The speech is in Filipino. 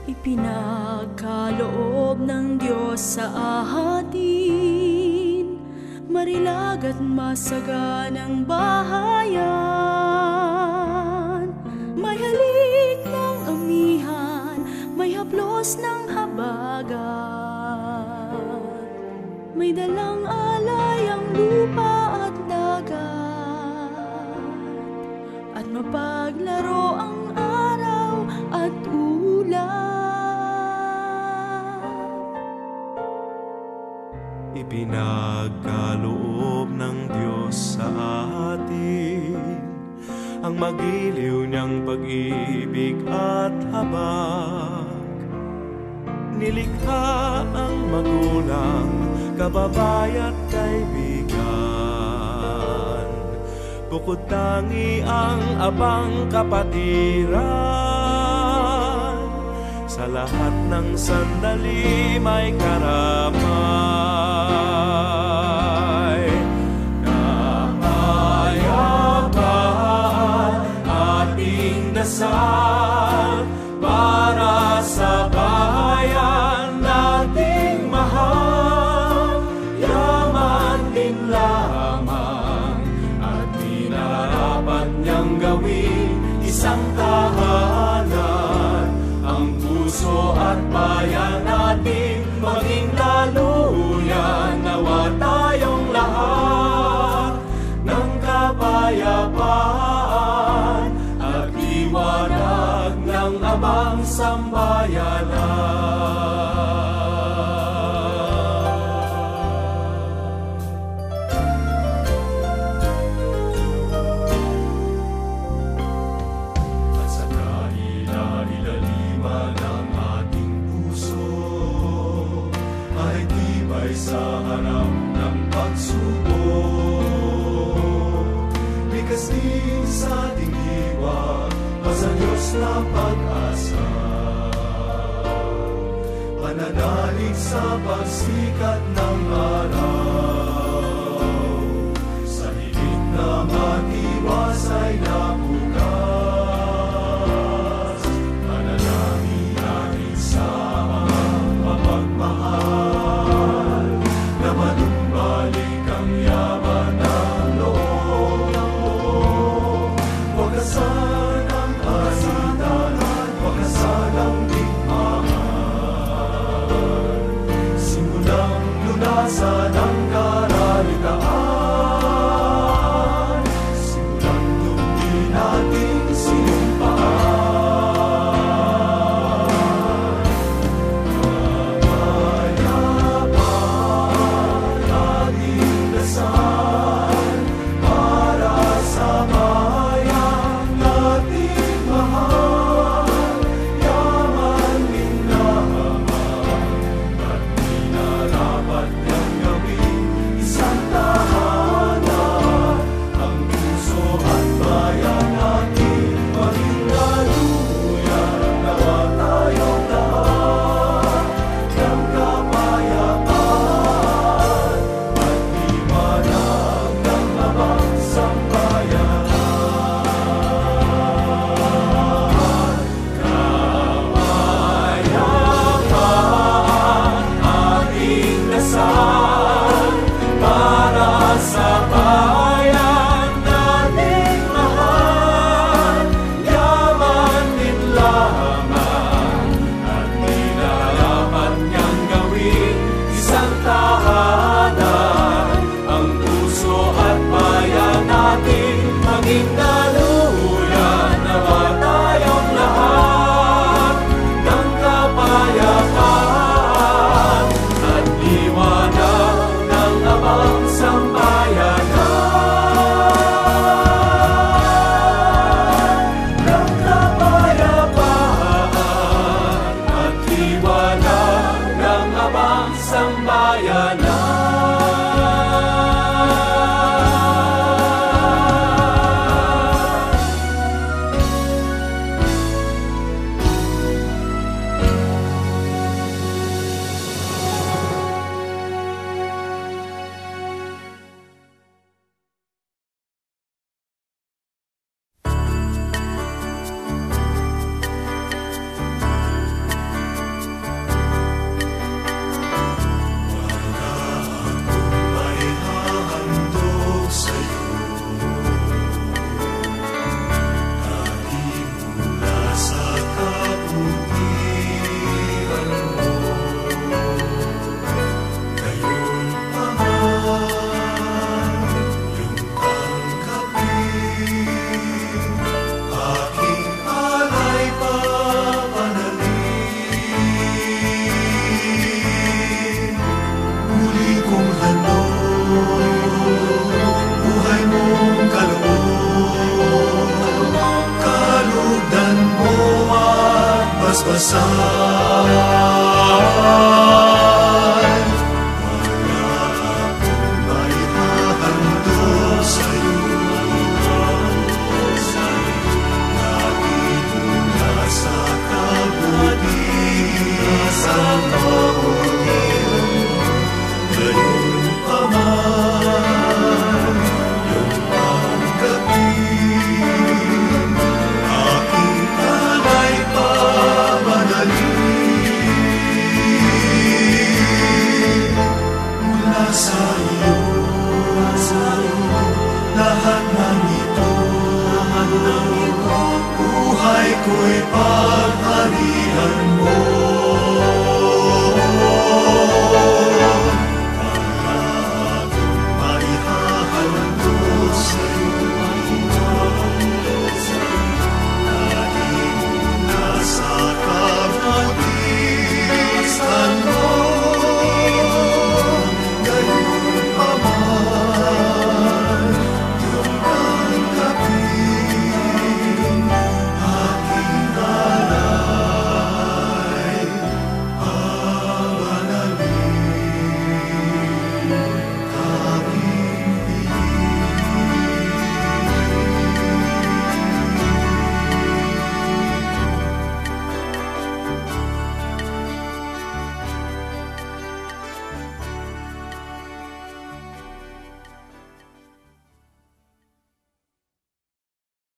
Ipinagkaloob ng Diyos sa atin, marilag at masaganang bahayan. May halik ng amihan, may haplos ng habagat, may dalang alay ang lupa at dagat, at mapaglaro ang araw at ulan. Ipinagkaloob ng Diyos sa atin ang magiliw niyang pag-ibig at habag. Nilikha ang magulang, kababae at kaibigan, bukod tangi ang abang kapatiran. Sa lahat ng sandali may karamay, kapayapaan ating dasal para sa bayan nating mahal. Yaman din lamang at minarapat niyang gawin isang tahanan. Ang puso at bayan natin maging laluyan. Nawa tayong lahat ng kapayapaan at liwanag ng abang sambayanan. At sa kaila-ilaliman ng ating puso ay tibay sa harap ng pagsubok. Bigas din sa ating diwa, sa Diyos na pag-asa. Pananalig sa pagsikat ng araw, sa hilig na matiwasay na bukas. Panalangin natin sa mga mapagmahal na manumbalik ang yaman ng loob. Wagasan ang kasintahan, wagasan ang digmaan, simulang lunasan ang karalitaan, simulang tungin ating sinumpaan. Kapayapaan ating dasal para sa bayan nating mahal. Yaman din lamang at minarapat niyang gawin isang tahanan. Ang puso at bayan natin maging laluyan. Nawa tayong lahat ng kapayapaan at liwanag ng abang sambayanan. Kapayapaan ating dasal para sa bayan nating mahal. Yaman din lamang at minarapat niyang gawin isang tahanan. Ang puso at bayan natin maging daluyan. Nawa tayong lahat ng kapayapaan at liwanag ng abang sambayanan. Ng kapayapaan at liwanag ng abang sambayanan. Amen.